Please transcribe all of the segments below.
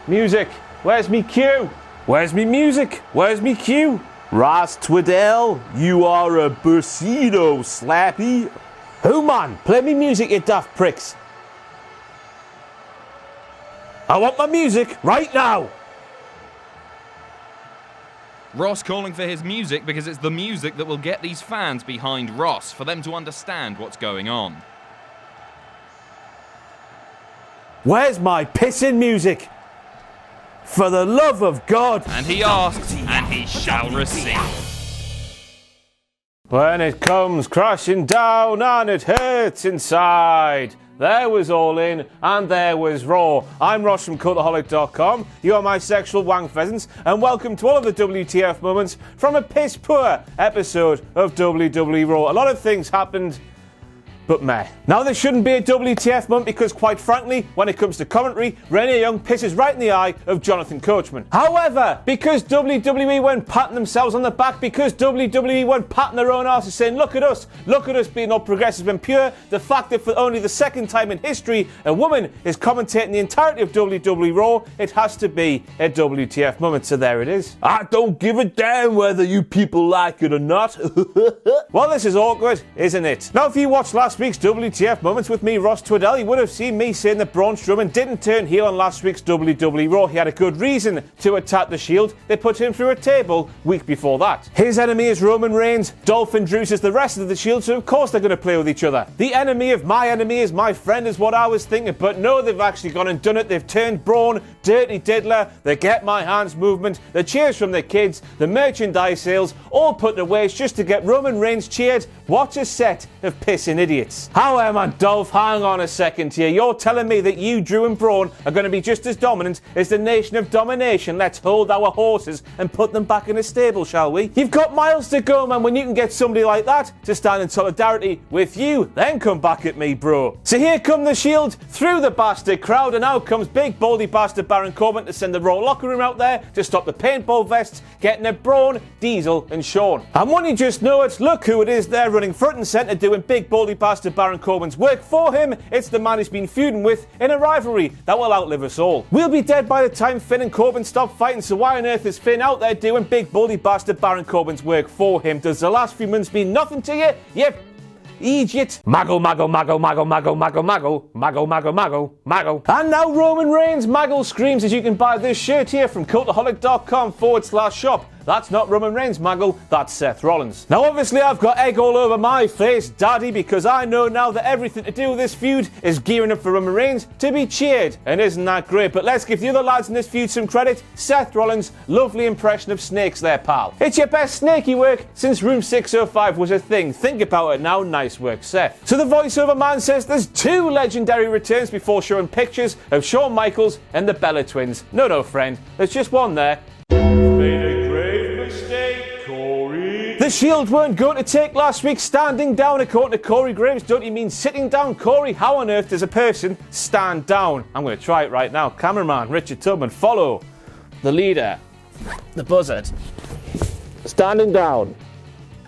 Music. Where's me cue? Where's me music? Where's me cue? Ras Twiddle, you are a Bursido, Slappy. Who man? Play me music, you daft pricks. I want my music right now. Ross calling for his music because it's the music that will get these fans behind Ross, for them to understand what's going on. Where's my pissing music? For the love of God. And he asks, and he shall receive. When it comes crashing down and it hurts inside. There was All In and there was Raw. I'm Ross from Cultaholic.com. You are my sexual wank pheasants, and welcome to all of the WTF moments from a piss poor episode of WWE Raw. A lot of things happened, but meh. Now there shouldn't be a WTF moment because, quite frankly, when it comes to commentary, Renee Young pisses right in the eye of Jonathan Coachman. However, because WWE weren't patting themselves on the back, because WWE weren't patting their own asses saying, look at us being all progressive and pure, the fact that for only the second time in history a woman is commentating the entirety of WWE Raw, it has to be a WTF moment, so there it is. I don't give a damn whether you people like it or not. Well, this is awkward, isn't it? Now, if you watched last week's WTF moments with me, Ross Twiddle, you would have seen me saying that Braun Strowman didn't turn heel on last week's WWE Raw. He had a good reason to attack the Shield. They put him through a table week before that. His enemy is Roman Reigns. Dolph introduces the rest of the Shield, so of course they're going to play with each other. The enemy of my enemy is my friend is what I was thinking, but no, they've actually gone and done it. They've turned Braun dirty diddler, the get my hands movement, the cheers from the kids, the merchandise sales, all put to waste just to get Roman Reigns cheered. What a set of pissing idiots. However, Dolph, hang on a second here. You're telling me that you, Drew and Braun, are going to be just as dominant as the Nation of Domination? Let's hold our horses and put them back in a stable, shall we? You've got miles to go, man, when you can get somebody like that to stand in solidarity with you, then come back at me, bro. So here come the Shield through the bastard crowd, and out comes big baldy bastard Baron Corbin to send the Raw locker room out there to stop the paintball vests getting at Braun, Diesel and Shawn. And when you just know it, look who it is there running front and centre doing big baldy bastard Baron Corbin's work for him. It's the man he's been feuding with in a rivalry that will outlive us all. We'll be dead by the time Finn and Corbin stop fighting, so why on earth is Finn out there doing big baldy bastard Baron Corbin's work for him? Does the last few months mean nothing to you? Yep. Idiot. Maggle, maggle, maggle, maggle, maggle, maggle, maggle, maggle, maggle, maggle, maggle. And now Roman Reigns maggle screams as you can buy this shirt here from cultaholic.com/shop. That's not Roman Reigns maggle, that's Seth Rollins. Now obviously I've got egg all over my face, daddy, because I know now that everything to do with this feud is gearing up for Roman Reigns to be cheered. And isn't that great? But let's give the other lads in this feud some credit. Seth Rollins, lovely impression of snakes there, pal. It's your best snaky work since Room 605 was a thing. Think about it now, nice work, Seth. So the voiceover man says there's two legendary returns before showing pictures of Shawn Michaels and the Bella twins. No, friend, there's just one there. The Shield weren't going to take last week's standing down according to Corey Graves. Don't you mean sitting down, Corey? How on earth does a person stand down? I'm going to try it right now. Cameraman Richard Tubman, follow the leader, the buzzard. Standing down.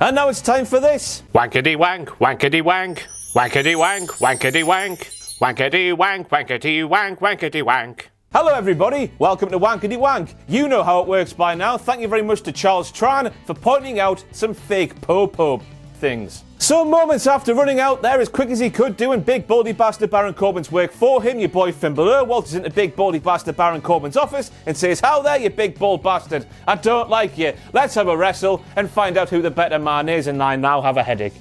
And now it's time for this. Wankety wank, wankety wank, wankety wank, wankety wank, wankety wank, wankety wank, wankety wank. Hello everybody, welcome to Wankety Wank. You know how it works by now. Thank you very much to Charles Tran for pointing out some fake po-po things. So moments after running out there as quick as he could doing big baldy bastard Baron Corbin's work for him, your boy Finn Bálor waltzes into big baldy bastard Baron Corbin's office and says, how there you big bald bastard, I don't like you. Let's have a wrestle and find out who the better man is, and I now have a headache.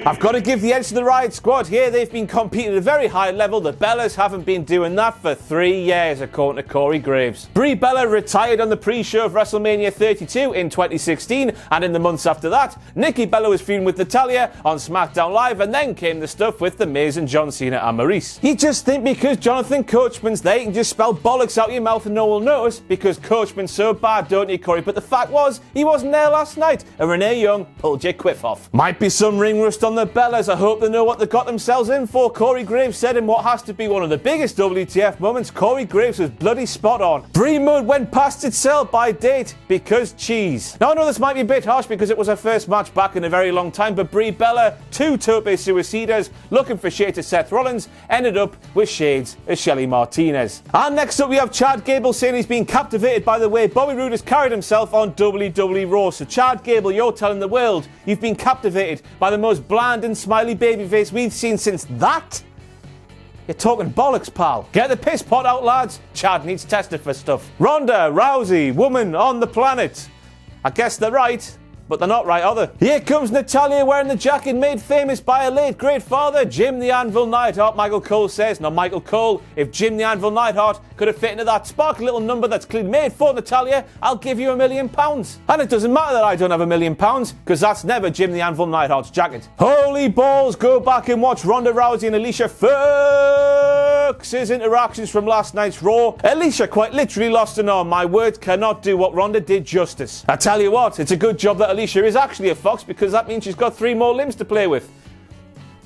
I've got to give the edge to the Riott Sqaud here. They've been competing at a very high level. The Bellas haven't been doing that for 3 years, according to Corey Graves. Brie Bella retired on the pre-show of WrestleMania 32 in 2016, and in the months after that, Nikki Bella was feuding with Natalya on SmackDown Live, and then came the stuff with The Miz and John Cena and Maurice. You just think because Jonathan Coachman's there, you can just spell bollocks out your mouth and no one will notice, because Coachman's so bad, don't you, Corey? But the fact was, he wasn't there last night, and Renee Young pulled your quiff off. Might be some ring rust on the the Bellas, I hope they know what they got themselves in for. Corey Graves said in what has to be one of the biggest WTF moments, Corey Graves was bloody spot on. Brie Mudd went past its sell-by date because cheese. Now I know this might be a bit harsh because it was her first match back in a very long time, but Brie Bella, 2 tope suicidas, looking for shades of Seth Rollins, ended up with shades of Shelly Martinez. And next up we have Chad Gable saying he's been captivated by the way Bobby Roode has carried himself on WWE Raw. So Chad Gable, you're telling the world you've been captivated by the most bland and smiley babyface we've seen since that? You're talking bollocks, pal. Get the piss pot out, lads. Chad needs tested for stuff. Ronda Rousey, woman on the planet. I guess they're right, but they're not right, are they? Here comes Natalya wearing the jacket made famous by her late great father, Jim the Anvil Neidhart. Michael Cole says, not Michael Cole, if Jim the Anvil Neidhart could have fit into that sparkly little number that's clean made for Natalya, I'll give you £1 million. And it doesn't matter that I don't have £1 million, because that's never Jim the Anvil Neidhart's jacket. Holy balls, go back and watch Ronda Rousey and Alicia Fox's interactions from last night's Raw. Alicia quite literally lost an arm. My words cannot do what Ronda did justice. I tell you what, it's a good job that Alicia is actually a fox, because that means she's got 3 more limbs to play with.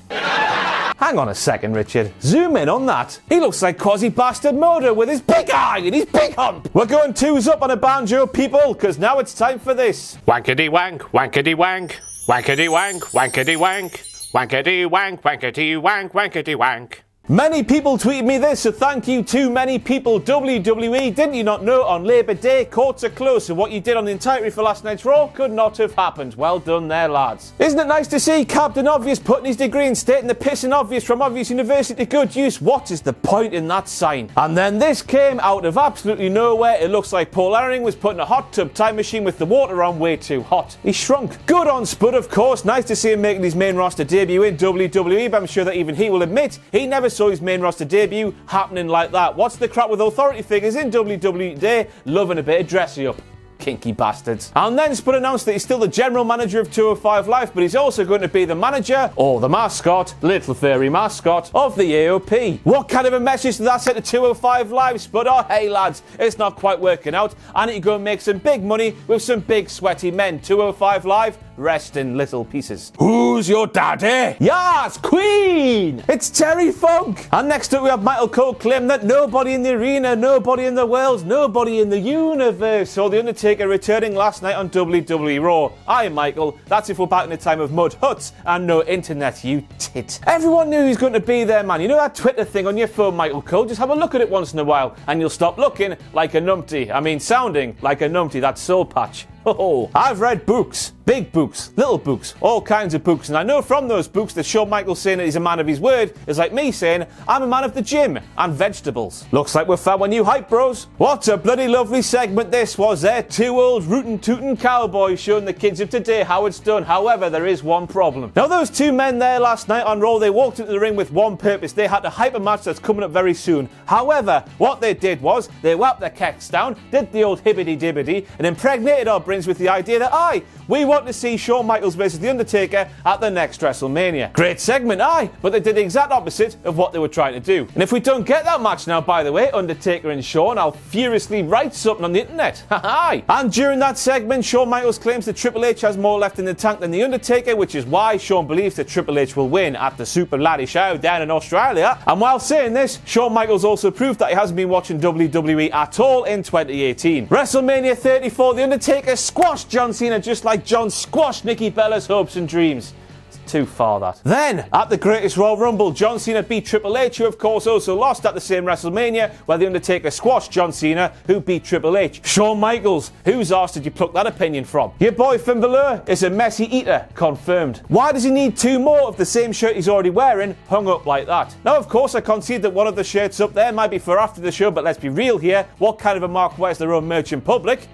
Hang on a second, Richard. Zoom in on that. He looks like Quasi-Bastard Moda with his big eye and his big hump. We're going 2s up on a banjo, people, because now it's time for this. Wankety wank, wankety wank, wankety wank, wankety wank, wankety wank, wankety wank, wankety wank. Many people tweeted me this, so thank you to many people. WWE, didn't you not know on Labour Day, courts are closed, so what you did on the entirety for last night's Raw could not have happened. Well done there, lads. Isn't it nice to see Captain Obvious putting his degree in stating the pissing obvious from Obvious University to good use? What is the point in that sign? And then this came out of absolutely nowhere. It looks like Paul Ellering was putting a hot tub time machine with the water on way too hot. He shrunk. Good on Sqaud, of course. Nice to see him making his main roster debut in WWE, but I'm sure that even he will admit he never saw his main roster debut happening like that. What's the crap with authority figures in WWE today? Loving a bit of dressing up. Kinky bastards. And then Sqaud announced that he's still the general manager of 205 Live, but he's also going to be the manager, or the mascot, little furry mascot, of the AOP. What kind of a message did that send to 205 Live, Sqaud? Oh, hey lads, it's not quite working out. I need to go and make some big money with some big sweaty men. 205 Live, rest in little pieces. Who's your daddy? Yes, Queen! It's Terry Funk! And next up we have Michael Cole claiming that nobody in the arena, nobody in the world, nobody in the universe saw The Undertaker returning last night on WWE Raw. Aye, Michael, that's if we're back in the time of mud huts and no internet, you tit. Everyone knew he was going to be there, man. You know that Twitter thing on your phone, Michael Cole? Just have a look at it once in a while and you'll stop looking like a numpty. I mean, sounding like a numpty, that soul patch. Oh, I've read books, big books, little books, all kinds of books, and I know from those books that Shawn Michaels saying that he's a man of his word is like me saying I'm a man of the gym and vegetables. Looks like we've found a new hype, bros. What a bloody lovely segment this was there. 2 old rootin' tootin' cowboys showing the kids of today how it's done. However, there is one problem. Now, those 2 men there last night on Raw, they walked into the ring with one purpose. They had to hype a match that's coming up very soon. However, what they did was they whapped their kecks down, did the old hibbity-dibbity, and impregnated our brains with the idea that, aye, we want to see Shawn Michaels versus The Undertaker at the next WrestleMania. Great segment, aye, but they did the exact opposite of what they were trying to do. And if we don't get that match now, by the way, Undertaker and Shawn, I'll furiously write something on the internet. Aye. And during that segment, Shawn Michaels claims that Triple H has more left in the tank than The Undertaker, which is why Shawn believes that Triple H will win at the Super Laddie Show down in Australia. And while saying this, Shawn Michaels also proved that he hasn't been watching WWE at all in 2018. WrestleMania 34, The Undertaker squashed John Cena just like John squashed Nikki Bella's hopes and dreams. It's too far, that. Then, at the Greatest Royal Rumble, John Cena beat Triple H, who of course also lost at the same WrestleMania, where The Undertaker squashed John Cena, who beat Triple H. Shawn Michaels, whose arse did you pluck that opinion from? Your boy from Bálor is a messy eater, confirmed. Why does he need 2 more of the same shirt he's already wearing, hung up like that? Now, of course, I concede that one of the shirts up there might be for after the show, but let's be real here. What kind of a mark wears their own merch in public?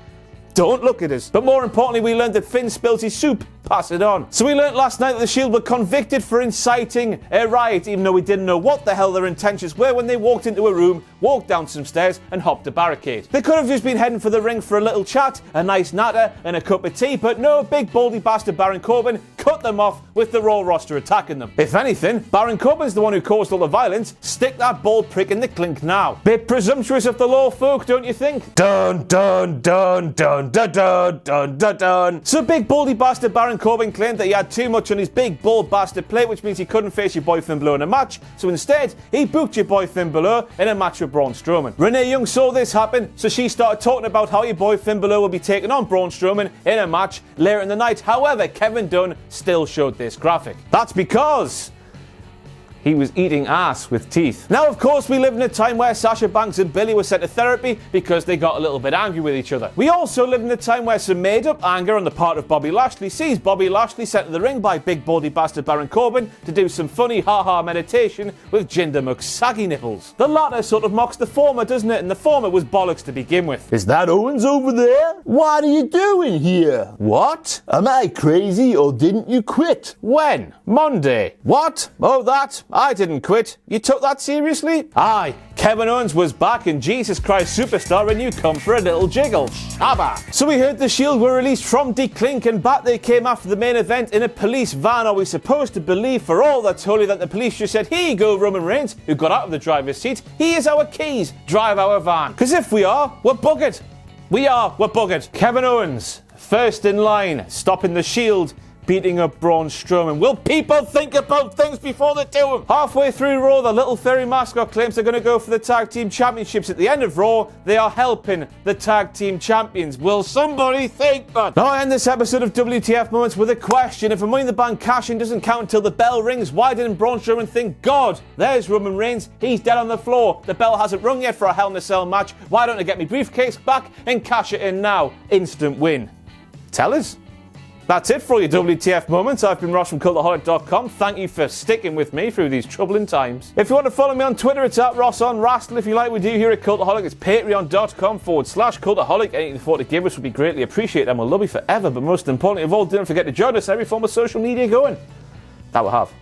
Don't look at us. But more importantly, we learned that Finn spills his soup. Pass it on. So we learned last night that the Shield were convicted for inciting a riot, even though we didn't know what the hell their intentions were when they walked into a room walked down some stairs and hopped a barricade. They could have just been heading for the ring for a little chat, a nice natter and a cup of tea, but no, big baldy bastard Baron Corbin cut them off with the Raw roster attacking them. If anything, Baron Corbin's the one who caused all the violence. Stick that bald prick in the clink now. Bit presumptuous of the law folk, don't you think? Dun dun dun dun dun dun dun dun dun. So big baldy bastard Baron Corbin claimed that he had too much on his big bald bastard plate, which means he couldn't face your boy Finn Balor in a match, so instead he booked your boy Finn Balor in a match with Braun Strowman. Renee Young saw this happen, so she started talking about how your boy Finn Balor will be taking on Braun Strowman in a match later in the night. However, Kevin Dunn still showed this graphic. That's because he was eating ass with teeth. Now, of course, we live in a time where Sasha Banks and Bayley were sent to therapy because they got a little bit angry with each other. We also live in a time where some made-up anger on the part of Bobby Lashley sees Bobby Lashley sent to the ring by big baldy bastard Baron Corbin to do some funny ha-ha meditation with Jinder McSaggy nipples. The latter sort of mocks the former, doesn't it? And the former was bollocks to begin with. Is that Owens over there? What are you doing here? What? Am I crazy or didn't you quit? When? Monday. What? Oh, that? I didn't quit. You took that seriously? Aye, Kevin Owens was back in Jesus Christ Superstar and you come for a little jiggle. Shabba. So we heard the Shield were released from D Clink and back they came after the main event in a police van. Are we supposed to believe for all that's holy that the police just said, here you go Roman Reigns, who got out of the driver's seat, here's our keys, drive our van? Because if we are, we're buggered. We're buggered. Kevin Owens, first in line, stopping the Shield, beating up Braun Strowman. Will people think about things before they do them? Halfway through Raw, the Little Fairy mascot claims they're going to go for the Tag Team Championships. At the end of Raw, they are helping the Tag Team Champions. Will somebody think that? Now I end this episode of WTF Moments with a question. If a Money in the Bank cash-in doesn't count until the bell rings, why didn't Braun Strowman think, God, there's Roman Reigns, he's dead on the floor. The bell hasn't rung yet for a Hell in a Cell match. Why don't I get me briefcase back and cash it in now? Instant win. Tell us. That's it for all your WTF moments. I've been Ross from Cultaholic.com. Thank you for sticking with me through these troubling times. If you want to follow me on Twitter, it's at RossOnRastle. If you like what we do here at Cultaholic, it's patreon.com/Cultaholic. Anything you thought to give us would be greatly appreciated and we'll love you forever. But most importantly of all, don't forget to join us every form of social media going. That will have.